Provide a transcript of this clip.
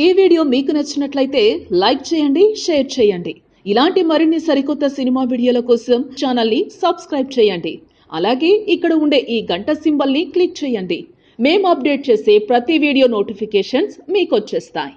ఈ వీడియో మీకు నచ్చినట్లయితే లైక్ చేయండి, షేర్ చేయండి. ఇలాంటి మరిన్ని సరికొత్త సినిమా వీడియోల కోసం ఛానల్ ని సబ్స్క్రైబ్ చేయండి. అలాగే ఇక్కడ ఉండే ఈ గంట సింబల్ ని క్లిక్ చేయండి. మేము అప్డేట్ చేసే ప్రతి వీడియో నోటిఫికేషన్స్ మీకు వచ్చేస్తాయి.